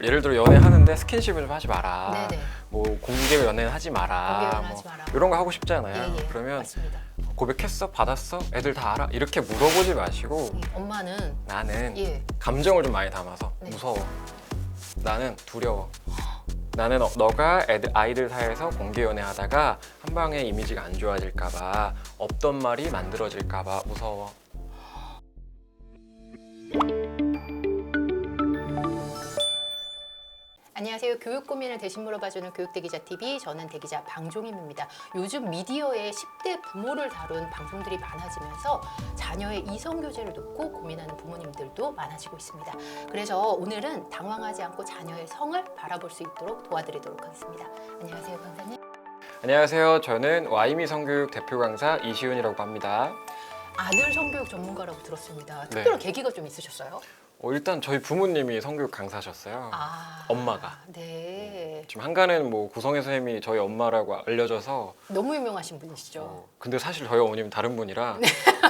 예를 들어 연애하는데 스킨십을 좀 하지 마라. 네네. 뭐 공개 연애는 하지 마라. 공개 연애 뭐 하지 마라. 이런 거 하고 싶잖아요. 예, 예. 그러면 맞습니다. 고백했어? 받았어? 애들 다 알아? 이렇게 물어보지 마시고 엄마는 나는 예. 감정을 좀 많이 담아서 네. 무서워. 나는 두려워. 나는 너가 아이들 사이에서 공개 연애하다가 한 방에 이미지가 안 좋아질까봐 없던 말이 만들어질까봐 무서워. 안녕하세요. 교육 고민을 대신 물어봐주는 교육대기자TV, 저는 대기자 방종임입니다. 요즘 미디어에 10대 부모를 다룬 방송들이 많아지면서 자녀의 이성교제를 놓고 고민하는 부모님들도 많아지고 있습니다. 그래서 오늘은 당황하지 않고 자녀의 성을 바라볼 수 있도록 도와드리도록 하겠습니다. 안녕하세요, 강사님. 안녕하세요. 저는 와이미 성교육 대표 강사 이시훈이라고 합니다. 아들 성교육 전문가라고 들었습니다. 특별한 계기가 좀 있으셨어요? 일단 저희 부모님이 성교육 강사셨어요. 엄마가. 네. 지금 한간은 뭐 구성애 선생님이 저희 엄마라고 알려져서 너무 유명하신 분이시죠? 근데 사실 저희 어머님은 다른 분이라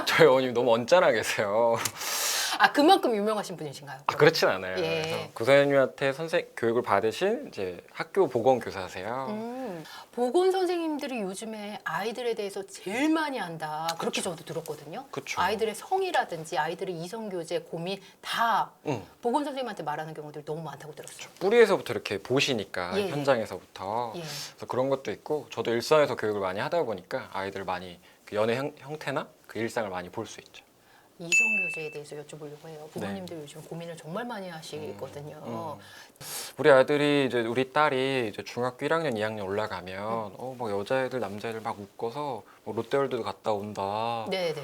저희 어머님이 너무 언짢아 계세요. 그만큼 유명하신 분이신가요? 그렇진 않아요. 예. 그래서 구성애님한테 교육을 받으신 이제 학교 보건교사세요. 보건 선생님들이 요즘에 아이들에 대해서 제일 많이 안다. 그렇게 저도 들었거든요. 그쵸. 아이들의 성이라든지 아이들의 이성교제 고민 다 보건 선생님한테 말하는 경우들이 너무 많다고 들었어요. 뿌리에서부터 이렇게 보시니까 예, 예. 현장에서부터 예. 그래서 그런 것도 있고 저도 일선에서 교육을 많이 하다 보니까 아이들 많이 그 연애 형태나 그 일상을 많이 볼 수 있죠. 이성교제에 대해서 여쭤보려고 해요. 부모님들 요즘 고민을 정말 많이 하시거든요. 우리 아들이 이제 우리 딸이 이제 중학교 1학년, 2학년 올라가면 막 여자애들, 남자애들 막 묶어서 뭐 롯데월드도 갔다 온다. 네네.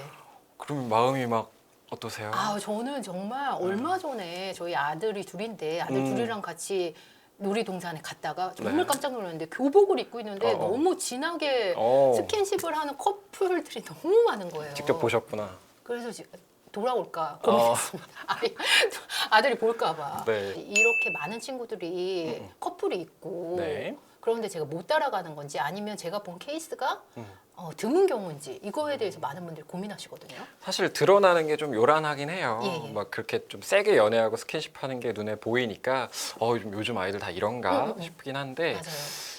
그러면 마음이 막 어떠세요? 저는 정말 얼마 전에 저희 아들이 둘인데 아들 둘이랑 같이 놀이동산에 갔다가 정말 네. 깜짝 놀랐는데 교복을 입고 있는데 어. 너무 진하게 어. 스킨십을 하는 커플들이 너무 많은 거예요. 직접 보셨구나. 그래서 돌아올까 고민했습니다. 아들이 볼까 봐. 네. 이렇게 많은 친구들이 커플이 있고 네. 그런데 제가 못 따라가는 건지 아니면 제가 본 케이스가 드문 경우인지 이거에 대해서 많은 분들이 고민하시거든요. 사실 드러나는 게 좀 요란하긴 해요. 예, 예. 막 그렇게 좀 세게 연애하고 스킨십 하는 게 눈에 보이니까 요즘 아이들 다 이런가 싶긴 한데 맞아요.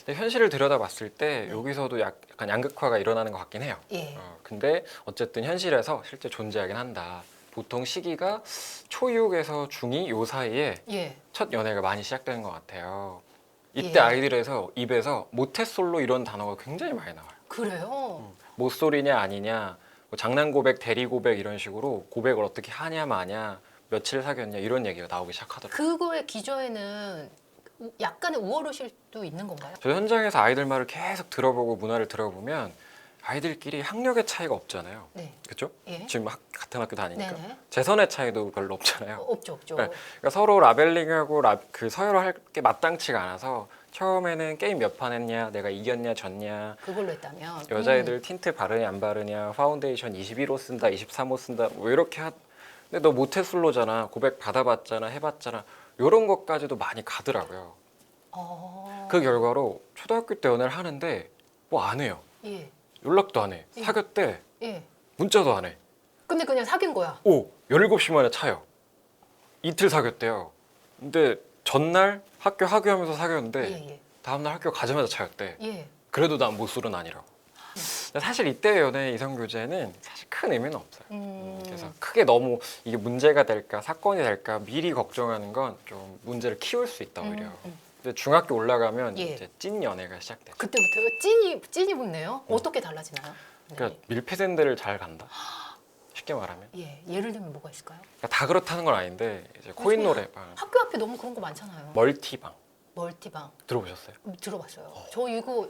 근데 현실을 들여다봤을 때 여기서도 약간 양극화가 일어나는 것 같긴 해요. 예. 근데 어쨌든 현실에서 실제 존재하긴 한다. 보통 시기가 초2에서 중2 요 사이에 예. 첫 연애가 많이 시작되는 것 같아요. 이때 예. 아이들에서 입에서 모태솔로 이런 단어가 굉장히 많이 나와요. 그래요? 모쏠이냐 아니냐, 뭐 장난 고백, 대리 고백 이런 식으로 고백을 어떻게 하냐 마냐, 며칠 사귀었냐 이런 얘기가 나오기 시작하더라고요. 그거의 기저에는 약간의 우월의식도 있는 건가요? 저 현장에서 아이들 말을 계속 들어보고 문화를 들어보면 아이들끼리 학력의 차이가 없잖아요. 네. 그렇죠? 예. 지금 같은 학교 다니니까 네네. 재선의 차이도 별로 없잖아요. 없죠. 네. 그러니까 서로 라벨링하고 그 서열을 할 게 마땅치가 않아서 처음에는 게임 몇 판 했냐, 내가 이겼냐, 졌냐, 그걸로 했다면 여자애들 틴트 바르냐 안 바르냐, 파운데이션 21호 쓴다, 23호 쓴다, 뭐 이렇게 근데 너 모태솔로잖아, 고백 받아봤잖아, 해봤잖아, 이런 것까지도 많이 가더라고요. 그 결과로 초등학교 때 연애를 하는데 뭐 안 해요. 예. 연락도 안 해. 예. 사귀었대. 예. 문자도 안 해. 근데 그냥 사귄 거야. 17시 만에 차요. 이틀 사귀었대요. 근데 전날 학교 하교하면서 사귀었는데 예. 다음날 학교 가자마자 차였대. 예. 그래도 난 모쏠은 아니라고. 근데 사실 이때 연애 이성교제는 사실 큰 의미는 없어요. 그래서 크게 너무 이게 문제가 될까 사건이 될까 미리 걱정하는 건 좀 문제를 키울 수 있다 오히려. 근데 중학교 올라가면 예. 이제 찐 연애가 시작돼요. 그때부터요? 찐이 붙네요? 어떻게 달라지나요? 그러니까 밀폐된 데를 잘 간다. 쉽게 말하면. 예. 예를 들면 뭐가 있을까요? 그러니까 다 그렇다는 건 아닌데 이제 코인 노래방, 학교 앞에 너무 그런 거 많잖아요. 멀티방 멀티방 들어보셨어요? 들어봤어요. 저 이거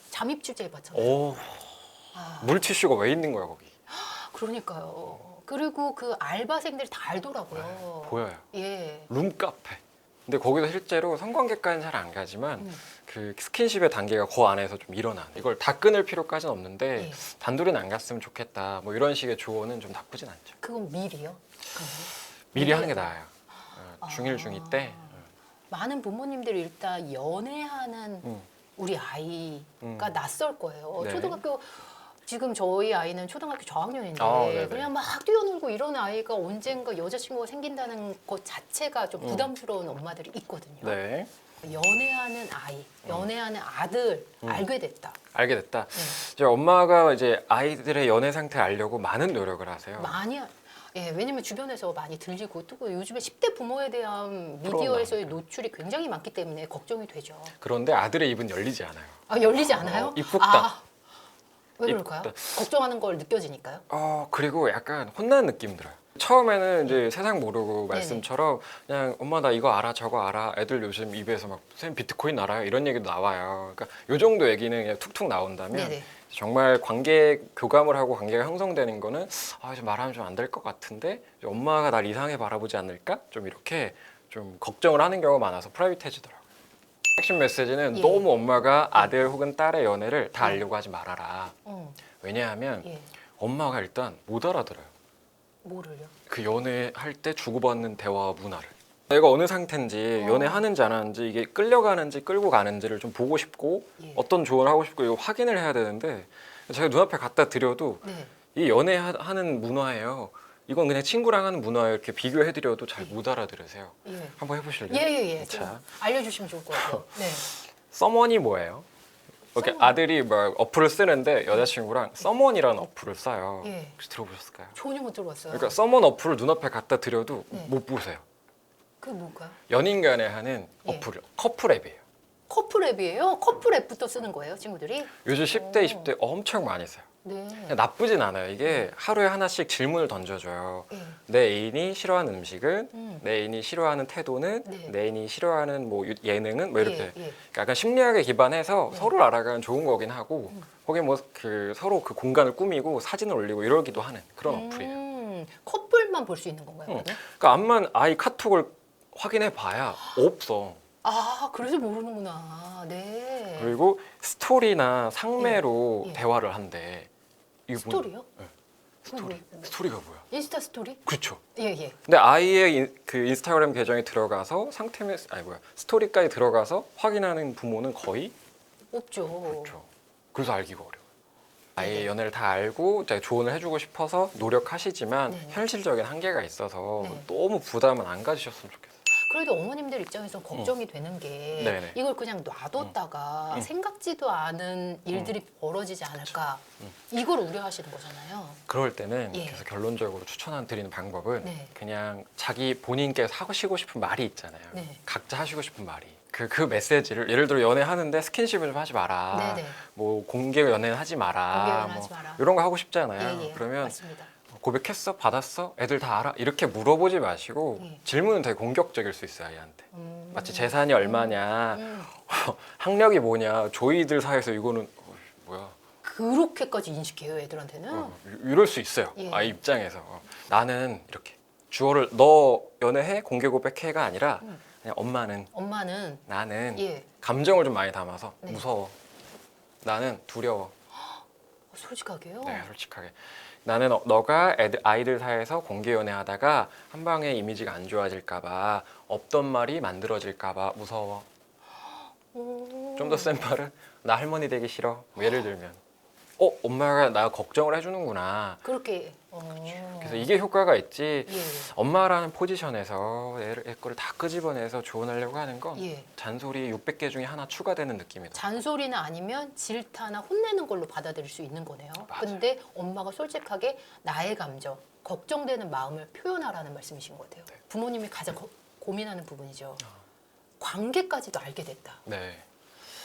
잠입 주제 해봤잖아요. 오, 물티슈가 왜 있는 거야 거기? 그러니까요. 그리고 그 알바생들이 다 알더라고요. 보여요. 예. 룸카페. 근데 거기서 실제로 성관계까지는 잘 안 가지만 그 스킨십의 단계가 그 안에서 좀 일어나. 이걸 다 끊을 필요까지는 없는데 예. 단둘이는 안 갔으면 좋겠다. 뭐 이런 식의 조언은 좀 나쁘진 않죠. 그건 미리요? 미리 하는 게 나아요. 중1, 중2 때. 많은 부모님들이 일단 연애하는 우리 아이가 낯설 거예요. 네. 초등학교 지금 저희 아이는 초등학교 저학년인데 네네. 그냥 막 뛰어놀고 이런 아이가 언젠가 여자친구가 생긴다는 것 자체가 좀 부담스러운 엄마들이 있거든요. 네. 연애하는 아이, 연애하는 아들 알게 됐다. 알게 됐다. 네. 이제 엄마가 이제 아이들의 연애 상태 알려고 많은 노력을 하세요. 많이 왜냐면 주변에서 많이 들리고 또 요즘에 10대 부모에 대한 미디어에서의 노출이 굉장히 많기 때문에 걱정이 되죠. 그런데 아들의 입은 열리지 않아요. 아, 열리지 않아요? 입국다. 왜 그럴까요? 걱정하는 걸 느껴지니까요? 그리고 약간 혼나는 느낌 들어요. 처음에는 이제 세상 모르고 말씀처럼 그냥 엄마 나 이거 알아 저거 알아 애들 요즘 입에서 막 선생님 비트코인 알아요 이런 얘기도 나와요. 그러니까 요 정도 얘기는 그냥 툭툭 나온다면 네네. 정말 관계 교감을 하고 관계가 형성되는 거는 좀 말하면 좀 안 될 것 같은데 엄마가 날 이상하게 바라보지 않을까 좀 이렇게 좀 걱정을 하는 경우가 많아서 프라이빗해지더라고요. 핵심 메시지는 예. 너무 엄마가 아들 혹은 딸의 연애를 다 알려고 하지 말아라. 왜냐하면 예. 엄마가 일단 못 알아들어요. 뭐를요? 그 연애할 때 주고받는 대화와 문화를 내가 어느 상태인지 연애하는지 안 하는지 이게 끌려가는지 끌고 가는지를 좀 보고 싶고 예. 어떤 조언을 하고 싶고 이거 확인을 해야 되는데 제가 눈앞에 갖다 드려도 네. 이 연애하는 문화예요. 이건 그냥 친구랑 하는 문화예요. 이렇게 비교해드려도 잘 못 알아들으세요. 예. 한번 해보실래요? 예. 자, 좀 알려주시면 좋을 것 같아요. 네. 서머니 뭐예요? 이렇게 서머니. 아들이 뭐 어플을 쓰는데 여자친구랑 서머니라는 어플을 써요. 예. 혹시 들어보셨을까요? 전혀 못 들어봤어요. 그러니까 서먼 어플을 눈앞에 갖다 드려도 네. 못 보세요. 그게 뭘까요? 연인 간에 하는 예. 어플, 커플 앱이에요. 커플 앱이에요? 커플 앱부터 쓰는 거예요, 친구들이? 요즘 10대, 20대 엄청 많이 써요. 네. 나쁘진 않아요. 이게 하루에 하나씩 질문을 던져줘요. 예. 내 애인이 싫어하는 음식은, 내 애인이 싫어하는 태도는, 네. 내 애인이 싫어하는 뭐 예능은 뭐 이렇게 예. 약간 심리학에 기반해서 네. 서로를 알아가는 좋은 거긴 하고 거기 뭐 그 서로 그 공간을 꾸미고 사진을 올리고 이러기도 하는 그런 어플이에요. 커플만 볼 수 있는 건가요? 그러면? 그러니까 암만 아이 카톡을 확인해 봐야 없어. 아, 그래서 모르는구나. 네. 그리고 스토리나 상매로 예. 대화를 한대. 이게 스토리요? 네. 스토리. 스토리가 뭐야? 인스타 스토리? 그렇죠. 예. 근데 아이의 그 인스타그램 계정에 들어가서 스토리까지 들어가서 확인하는 부모는 거의 없죠. 그렇죠. 그래서 알기가 어려워요. 아이의 네네. 연애를 다 알고 제가 조언을 해주고 싶어서 노력하시지만 네네. 현실적인 한계가 있어서 네. 너무 부담은 안 가지셨으면 좋겠어요. 그래도 어머님들 입장에서 걱정이 되는 게 네네. 이걸 그냥 놔뒀다가 생각지도 않은 일들이 벌어지지 않을까 이걸 우려하시는 거잖아요. 그럴 때는 예. 그래서 결론적으로 드리는 방법은 네. 그냥 자기 본인께서 하시고 싶은 말이 있잖아요. 네. 각자 하시고 싶은 말이. 그 메시지를 예를 들어 연애하는데 스킨십을 좀 하지 마라. 네네. 뭐 공개 연애는 하지 마라. 공개 연애 뭐 하지 마라. 이런 거 하고 싶잖아요. 예. 그러면 맞습니다. 고백했어? 받았어? 애들 다 알아? 이렇게 물어보지 마시고 예. 질문은 되게 공격적일 수 있어요, 아이한테. 마치 재산이 얼마냐, 음. 학력이 뭐냐, 조이들 사이에서 이거는 뭐야? 그렇게까지 인식해요, 애들한테는? 이럴 수 있어요. 예. 아이 입장에서 나는 이렇게 주어를 너 연애해 공개 고백해가 아니라 그냥 엄마는 나는 예. 감정을 좀 많이 담아서 네. 무서워. 나는 두려워. 솔직하게요? 네, 솔직하게. 나는 너가 아이들 사이에서 공개 연애하다가 한 방에 이미지가 안 좋아질까봐 없던 말이 만들어질까봐 무서워. 좀 더 센 말은 나 할머니 되기 싫어. 뭐 예를 들면 엄마가 나 걱정을 해주는구나. 그렇게. 그래서 이게 효과가 있지. 예. 엄마라는 포지션에서 애 거를 다 끄집어내서 조언하려고 하는 건 예. 잔소리 600개 중에 하나 추가되는 느낌이다. 잔소리나 아니면 질타나 혼내는 걸로 받아들일 수 있는 거네요. 맞아요. 근데 엄마가 솔직하게 나의 감정, 걱정되는 마음을 표현하라는 말씀이신 것 같아요. 네. 부모님이 가장 고민하는 부분이죠. 관계까지도 알게 됐다. 네.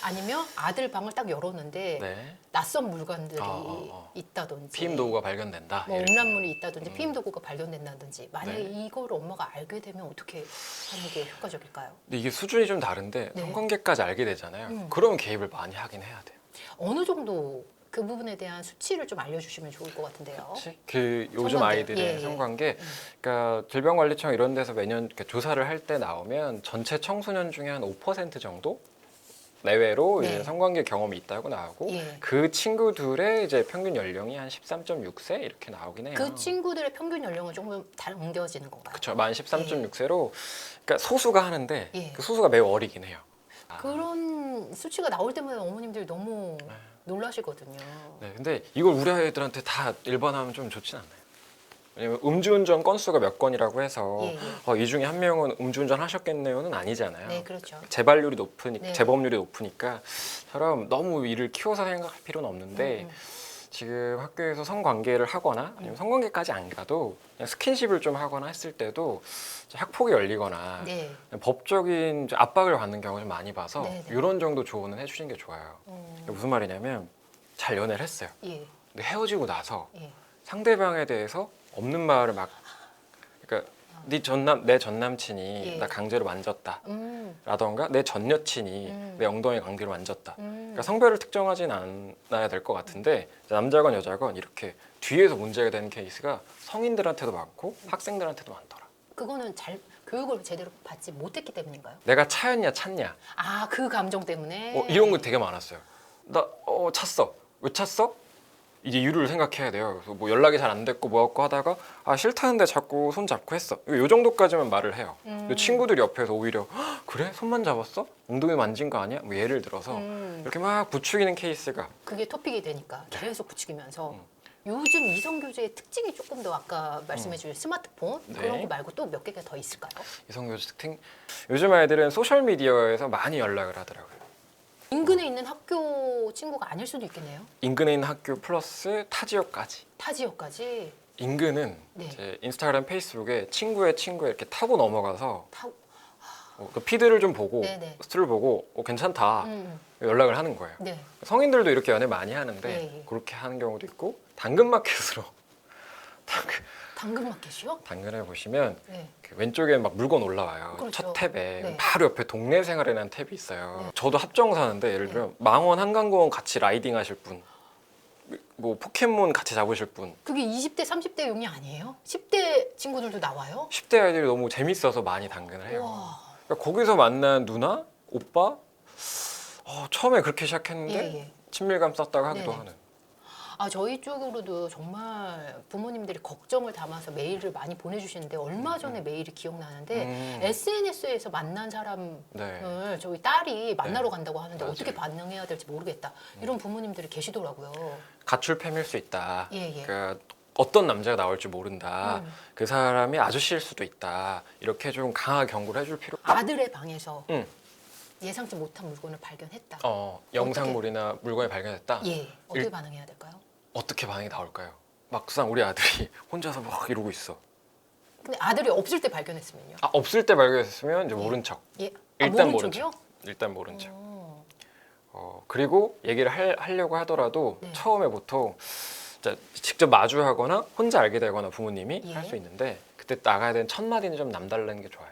아니면 아들 방을 딱 열었는데 네. 낯선 물건들이 어. 있다든지 피임 도구가 발견된다. 뭐 예를 들면. 음란물이 있다든지 피임 도구가 발견된다든지 만약에 네. 이거를 엄마가 알게 되면 어떻게 하는 게 효과적일까요? 근데 이게 수준이 좀 다른데 네. 성관계까지 알게 되잖아요. 그러면 개입을 많이 하긴 해야 돼요. 어느 정도 그 부분에 대한 수치를 좀 알려주시면 좋을 것 같은데요. 그 요즘 성관계. 아이들의 예. 성관계, 그러니까 질병관리청 이런 데서 매년 이렇게 조사를 할 때 나오면 전체 청소년 중에 한 5% 정도 내외로 네. 이제 성관계 경험이 있다고 나오고 예. 그 친구들의 이제 평균 연령이 한 13.6세 이렇게 나오긴 해요. 그 친구들의 평균 연령은 조금 당겨지는 건가요? 그렇죠. 만 13.6세로 그러니까 소수가 하는데 예. 그 소수가 매우 어리긴 해요. 그런 수치가 나올 때마다 어머님들이 너무 놀라시거든요. 네, 근데 이걸 우리 아이들한테 다 일반화하면 좀 좋진 않나요? 왜냐면 음주운전 건수가 몇 건이라고 해서 예, 예. 이 중에 한 명은 음주운전 하셨겠네요는 아니잖아요. 네, 그렇죠. 재발률이 높으니까, 네. 재범률이 높으니까처럼 너무 이를 키워서 생각할 필요는 없는데 음. 지금 학교에서 성관계를 하거나 아니면 성관계까지 안 가도 그냥 스킨십을 좀 하거나 했을 때도 학폭이 열리거나 네. 법적인 이제 압박을 받는 경우를 많이 봐서 네, 네. 이런 정도 조언은 해주시는 게 좋아요. 무슨 말이냐면 잘 연애를 했어요. 예. 근데 헤어지고 나서 예. 상대방에 대해서 없는 말을 막 그러니까 내 전 남친이 예. 나 강제로 만졌다. 음. 라던가 내 전 여친이 내 엉덩이 강제로 만졌다. 음. 그러니까 성별을 특정하진 않아야 될 것 같은데 남자건 여자건 이렇게 뒤에서 문제가 되는 케이스가 성인들한테도 많고 학생들한테도 많더라. 그거는 잘 교육을 제대로 받지 못했기 때문인가요? 내가 차였냐 찼냐 아, 그 감정 때문에. 이런 거 되게 많았어요. 나 찼어. 왜 찼어? 이제 이유를 생각해야 돼요. 그래서 뭐 연락이 잘 안 됐고 뭐하고 하다가 싫다는데 자꾸 손 잡고 했어. 요 정도까지만 말을 해요. 근데 친구들이 옆에서 오히려 "헉, 그래? 손만 잡았어? 엉덩이 만진 거 아니야? 뭐 예를 들어서 이렇게 막 부추기는 케이스가 그게 토픽이 되니까 계속 부추기면서 요즘 이성 교제의 특징이 조금 더 아까 말씀해 주신 스마트폰 네. 그런 거 말고 또 몇 개가 더 있을까요? 이성교제 특징 요즘 아이들은 소셜 미디어에서 많이 연락을 하더라고요. 인근에 있는 학교 친구가 아닐 수도 있겠네요. 인근에 있는 학교 플러스 타 지역까지. 타 지역까지 인근은 네. 이제 인스타그램, 페이스북에 친구의 친구에 이렇게 타고 넘어가서 타. 그 피드를 좀 보고 네네. 스트를 보고 괜찮다 음. 연락을 하는 거예요. 네. 성인들도 이렇게 연애 많이 하는데 예, 예. 그렇게 하는 경우도 있고 당근마켓으로 당근마켓이요? 당근을 보시면 네. 그 왼쪽에 막 물건 올라와요. 그렇죠. 첫 탭에 네. 바로 옆에 동네 생활이라는 탭이 있어요. 네. 저도 합정 사는데 예를 들면 망원 한강공원 같이 라이딩 하실 분, 뭐 포켓몬 같이 잡으실 분, 그게 20대, 30대 용이 아니에요? 10대 친구들도 나와요? 10대 아이들이 너무 재밌어서 많이 당근을 해요. 와. 그러니까 거기서 만난 누나, 오빠, 처음에 그렇게 시작했는데 예, 예. 친밀감 쌓다가 하기도 네네. 하는. 아, 저희 쪽으로도 정말 부모님들이 걱정을 담아서 메일을 많이 보내주시는데 얼마 전에 메일이 기억나는데 SNS에서 만난 사람을 네. 저희 딸이 만나러 네. 간다고 하는데 맞아요. 어떻게 반응해야 될지 모르겠다. 이런 부모님들이 계시더라고요. 가출팸일 수 있다. 예, 예. 그러니까 어떤 남자가 나올지 모른다. 음. 그 사람이 아저씨일 수도 있다. 이렇게 좀 강하게 경고를 해줄 필요. 아들의 방에서 응. 예상치 못한 물건을 발견했다. 영상물이나 물건을 발견했다. 예, 어떻게 반응해야 될까요? 어떻게 반응이 나올까요? 막상 우리 아들이 혼자서 막 이러고 있어. 근데 아들이 없을 때 발견했으면요? 없을 때 발견했으면 이제 모른 척. 예, 일단 모른 모른 쪽이요? 척. 일단 모른 척. 어. 그리고 얘기를 하려고 하더라도 네. 처음에 보통 진짜 직접 마주하거나 혼자 알게 되거나 부모님이 예. 할 수 있는데 그때 나가야 되는 첫 마디는 좀 남다르는 게 좋아요.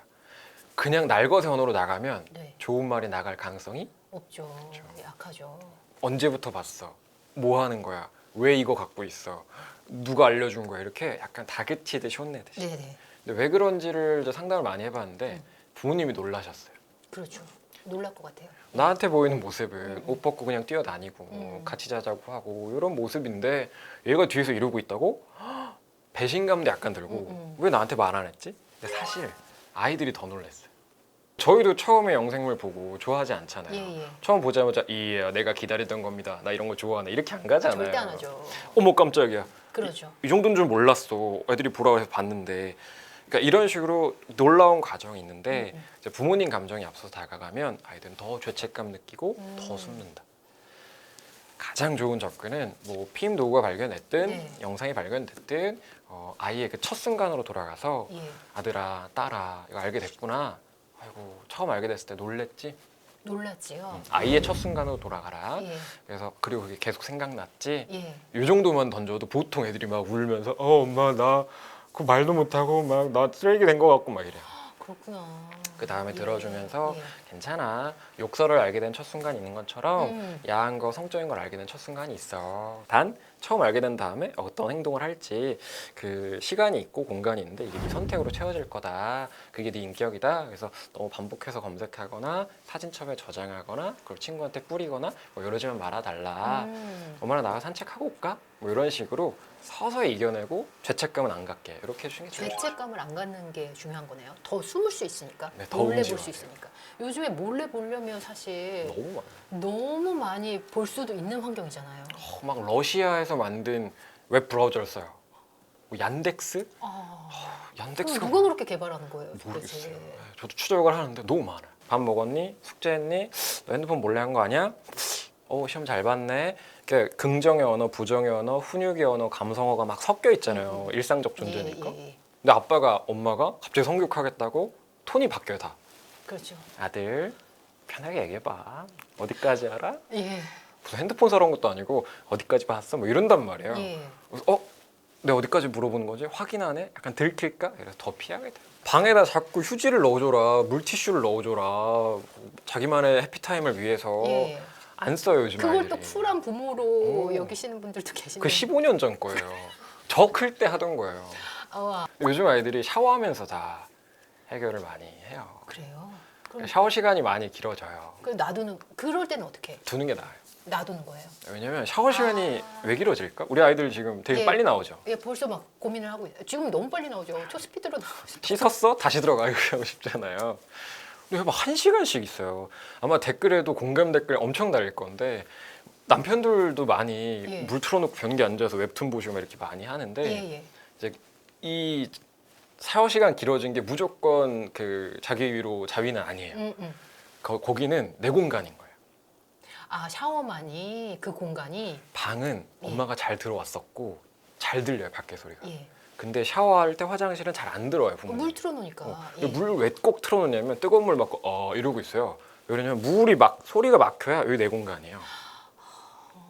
그냥 날것의 언어로 나가면 네, 좋은 말이 나갈 가능성이 없죠. 약하죠. 언제부터 봤어? 뭐 하는 거야? 왜 이거 갖고 있어? 누가 알려준 거야? 이렇게 약간 다그치듯이 혼내듯이. 네네. 근데 왜 그런지를 이제 상담을 많이 해봤는데 부모님이 놀라셨어요. 그렇죠. 놀랄 것 같아요. 나한테 보이는 모습은 옷 벗고 그냥 뛰어다니고 같이 자자고 하고 이런 모습인데 얘가 뒤에서 이러고 있다고? 헉, 배신감도 약간 들고 왜 나한테 말 안 했지? 근데 사실 아이들이 더 놀랐어요. 저희도 처음에 영생물 보고 좋아하지 않잖아요. 예, 예. 처음 보자마자 이야 내가 기다리던 겁니다. 나 이런 거 좋아하네. 이렇게 안 가잖아요. 절대 안 하죠. 어머 깜짝이야. 그렇죠. 이 정도인 줄 몰랐어. 애들이 보라고 해서 봤는데. 그러니까 이런 식으로 놀라운 과정이 있는데 이제 부모님 감정이 앞서서 다가가면 아이들은 더 죄책감 느끼고 더 숨는다. 가장 좋은 접근은 뭐 피임 도구가 발견됐든 네. 영상이 발견됐든 아이의 그 첫 순간으로 돌아가서 예. 아들아 딸아 이거 알게 됐구나. 아이고 처음 알게 됐을 때 놀랬지? 놀랐지요. 아이의 첫 순간으로 돌아가라. 예. 그래서 그리고 그게 계속 생각났지? 예. 이 정도만 던져도 보통 애들이 막 울면서 엄마 나 그 말도 못하고 막 나 쓰레기 된 거 같고 막 이래요. 그렇구나. 그 다음에 예. 들어주면서 예. 괜찮아 욕설을 알게 된 첫 순간이 있는 것처럼 음. 야한 거 성적인 걸 알게 된 첫 순간이 있어. 단 처음 알게 된 다음에 어떤 행동을 할지 그 시간이 있고 공간이 있는데 이게 네 선택으로 채워질 거다. 그게 네 인격이다. 그래서 너무 반복해서 검색하거나 사진첩에 저장하거나 그걸 친구한테 뿌리거나 뭐 이러지만 말아달라. 엄마랑 나가 산책하고 올까? 뭐 이런 식으로 서서히 이겨내고 죄책감은 안 갖게 이렇게 해주는 게 제일 좋죠. 죄책감을 안 갖는 게 중요한 거네요. 더 숨을 수 있으니까. 네, 더 몰래 볼 움직여야 수 돼요. 있으니까. 요즘에 몰래 보려면 사실 너무 많아요. 너무 많이 볼 수도 있는 환경이잖아요. 막 러시아에서 만든 웹 브라우저를 써요. 뭐 얀덱스? 아, 그럼 얀덱스가 누가 그렇게 개발하는 거예요? 모르겠어요. 도대체? 네, 저도 추적을 하는데 너무 많아요. 밥 먹었니? 숙제했니? 너 핸드폰 몰래 한 거 아니야? 시험 잘 봤네. 이렇게 긍정의 언어, 부정의 언어, 훈육의 언어, 감성어가 막 섞여 있잖아요. 일상적 존재니까. 예. 근데 아빠가 엄마가 갑자기 성격하겠다고 톤이 바뀌어요 다. 그렇죠. 아들 편하게 얘기해봐. 어디까지 알아? 예. 무슨 핸드폰 사러 온 것도 아니고 어디까지 봤어? 뭐 이런단 말이에요. 예. 그래서 내가 어디까지 물어보는 거지? 확인 안 해? 약간 들킬까? 그래서 더 피하게 돼요. 방에다 자꾸 휴지를 넣어줘라, 물티슈를 넣어줘라. 자기만의 해피타임을 위해서 예. 안 써요 요즘 그걸 아이들이. 또 쿨한 부모로 오. 여기시는 분들도 계시네요. 그 15년 전 거예요. 저 클 때 하던 거예요. 요즘 아이들이 샤워하면서 다 해결을 많이 해요. 그래요. 그럼 샤워 시간이 많이 길어져요. 그 놔두는 그럴 때는 어떻게 해? 두는 게 나아요. 놔두는 거예요. 왜냐면 샤워 시간이 왜 길어질까? 우리 아이들 지금 되게 예. 빨리 나오죠. 예, 벌써 막 고민을 하고 있어요. 지금 너무 빨리 나오죠. 초스피드로 나오죠. 씻었어? 다시 들어가 이렇게 하고 싶잖아요. 근데 막 1시간씩 있어요. 아마 댓글에도 공감 댓글 엄청 달릴 건데 남편들도 많이 예. 물 틀어놓고 변기 앉아서 웹툰 보시고 막 이렇게 많이 하는데 예. 이제 이 샤워 시간 길어진 게 무조건 그 자기 위로 자위는 아니에요. 거기는 내 공간인 거예요. 아, 샤워만이 그 공간이 방은 예. 엄마가 잘 들어왔었고 잘 들려요 밖에 소리가. 예. 근데 샤워할 때 화장실은 잘 안 들어와요 부모님. 물 틀어놓으니까. 예. 물 왜 꼭 틀어놓냐면 뜨거운 물 맞고 이러고 있어요. 왜냐면 물이 막 소리가 막혀야 여기 내 공간이에요.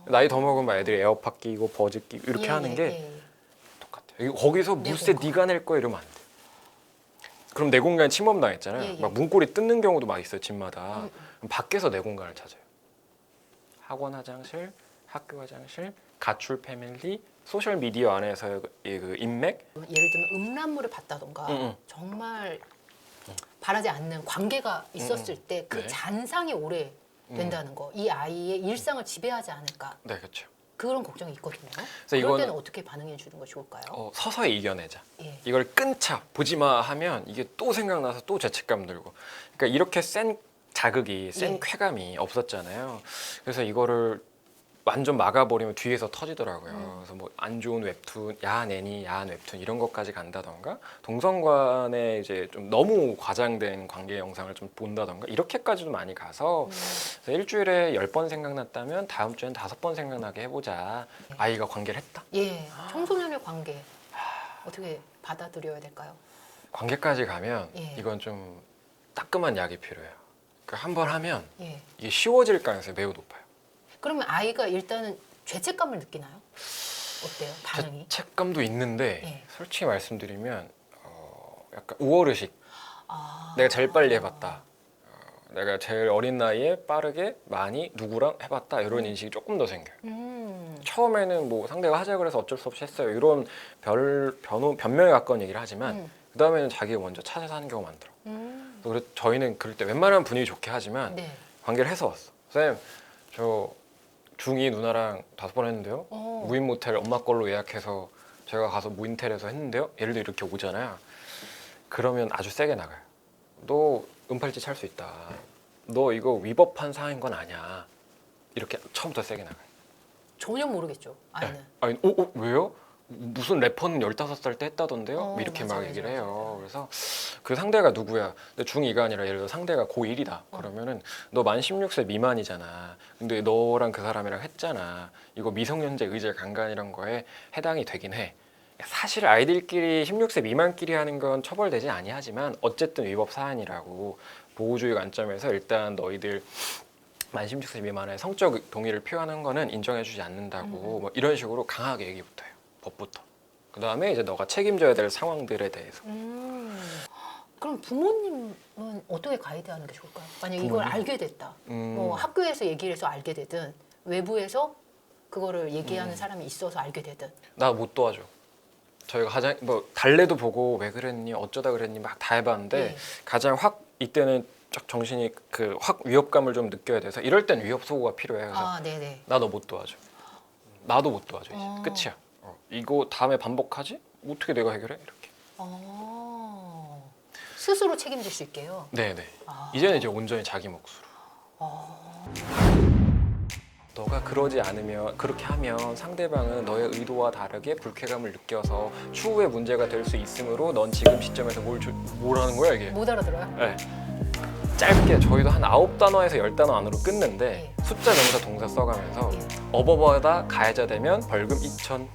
나이 더 먹으면 애들이 에어팟 끼고 버즈 끼고 이렇게 예, 하는 예, 게 예. 똑같아요. 거기서 내 물세 공간. 네가 낼 거야 이러면 안 돼. 그럼 내 공간 침범 당했잖아요. 예, 예. 막 문고리 뜯는 경우도 막 있어요 집마다. 그럼 밖에서 내 공간을 찾아요. 학원 화장실, 학교 화장실, 가출 패밀리, 소셜 미디어 안에서의 그 인맥. 예를 들면 음란물을 봤다던가 정말 바라지 않는 관계가 있었을 때 그 네. 잔상이 오래 된다는 거. 이 아이의 일상을 지배하지 않을까. 네, 그렇죠. 그런 걱정이 있거든요. 그래서 그럴 이거는 때는 어떻게 반응해 주는 게 좋을까요? 서서히 이겨내자. 예. 이걸 끊자, 보지 마 하면 이게 또 생각나서 또 죄책감 들고. 그러니까 이렇게 센 자극이, 센 예. 쾌감이 없었잖아요. 그래서 이거를 완전 막아버리면 뒤에서 터지더라고요. 그래서 뭐 안 좋은 웹툰, 야한 애니, 야한 웹툰 이런 것까지 간다던가 동성간에 이제 좀 너무 과장된 관계 영상을 좀 본다던가 이렇게까지도 많이 가서 그래서 일주일에 10번 생각났다면 다음 주엔 5번 생각나게 해보자. 아이가 관계를 했다. 예. 청소년의 관계 어떻게 받아들여야 될까요? 관계까지 가면 예. 이건 좀 따끔한 약이 필요해요. 그러니까 한 번 하면 예. 이게 쉬워질 가능성이 매우 높아요. 그러면 아이가 일단은 죄책감을 느끼나요? 어때요? 반응이? 죄책감도 있는데 예. 솔직히 말씀드리면 약간 우월의식. 아. 내가 제일 빨리 해봤다. 내가 제일 어린 나이에 빠르게 많이 누구랑 해봤다 이런 인식이 조금 더 생겨요. 처음에는 뭐 상대가 하자 그래서 어쩔 수 없이 했어요. 이런 변명에 가까운 얘기를 하지만 그 다음에는 자기가 먼저 찾아서 하는 경우가 많더라고요. 그래서 저희는 그럴 때 웬만하면 분위기 좋게 하지만 네. 관계를 해서 왔어. 쌤, 저 중2 누나랑 5번 했는데요. 무인 모텔 엄마 걸로 예약해서 제가 가서 무인텔에서 했는데요. 예를 들어 이렇게 오잖아요. 그러면 아주 세게 나가요. 너 은팔찌 찰 수 있다. 너 이거 위법한 사항인 건 아니야. 이렇게 처음부터 세게 나가요. 전혀 모르겠죠. 아이는. 네. 아니, 왜요? 무슨 래퍼는 15살 때 했다던데요? 이렇게 맞아, 막 맞아, 얘기를 맞아, 해요. 그래서 그 상대가 누구야? 근데 중2가 아니라 예를 들어 상대가 고1이다. 그러면은 너 만 16세 미만이잖아. 근데 너랑 그 사람이랑 했잖아. 이거 미성년자 의제 강간이란 거에 해당이 되긴 해. 사실 아이들끼리 16세 미만끼리 하는 건 처벌되지 아니하지만 어쨌든 위법 사안이라고 보호주의 관점에서 일단 너희들 만 16세 미만의 성적 동의를 표현한 거는 인정해주지 않는다고 뭐 이런 식으로 강하게 얘기부터 해요. 법부터. 그 다음에 이제 너가 책임져야 될 상황들에 대해서. 그럼 부모님은 어떻게 가이드하는 게 좋을까요? 만약 이걸 부모님? 알게 됐다. 뭐 학교에서 얘기를 해서 알게 되든 외부에서 그거를 얘기하는 사람이 있어서 알게 되든. 나 못 도와줘. 저희가 가장 뭐 달래도 보고 왜 그랬니 어쩌다 그랬니 막 다 해봤는데 네. 가장 확 이때는 쫙 정신이 그 확 위협감을 좀 느껴야 돼서 이럴 땐 위협 소고가 필요해. 그래서 아, 네네. 나 너 못 도와줘. 나도 못 도와줘. 이제. 끝이야. 이거 다음에 반복하지? 어떻게 내가 해결해? 이렇게. 스스로 책임질 수 있게요. 네네. 아. 이제는 이제 온전히 자기 몫으로. 너가 그러지 않으면 그렇게 하면 상대방은 너의 의도와 다르게 불쾌감을 느껴서 추후에 문제가 될 수 있으므로 넌 지금 시점에서 뭘 하는 거야 이게? 못 알아들어요? 네. 짧게 저희도 한 9단어에서 10단어 안으로 끊는데 예. 숫자 명사 동사 써가면서 예. 어버버다 가해자 되면 벌금 2,000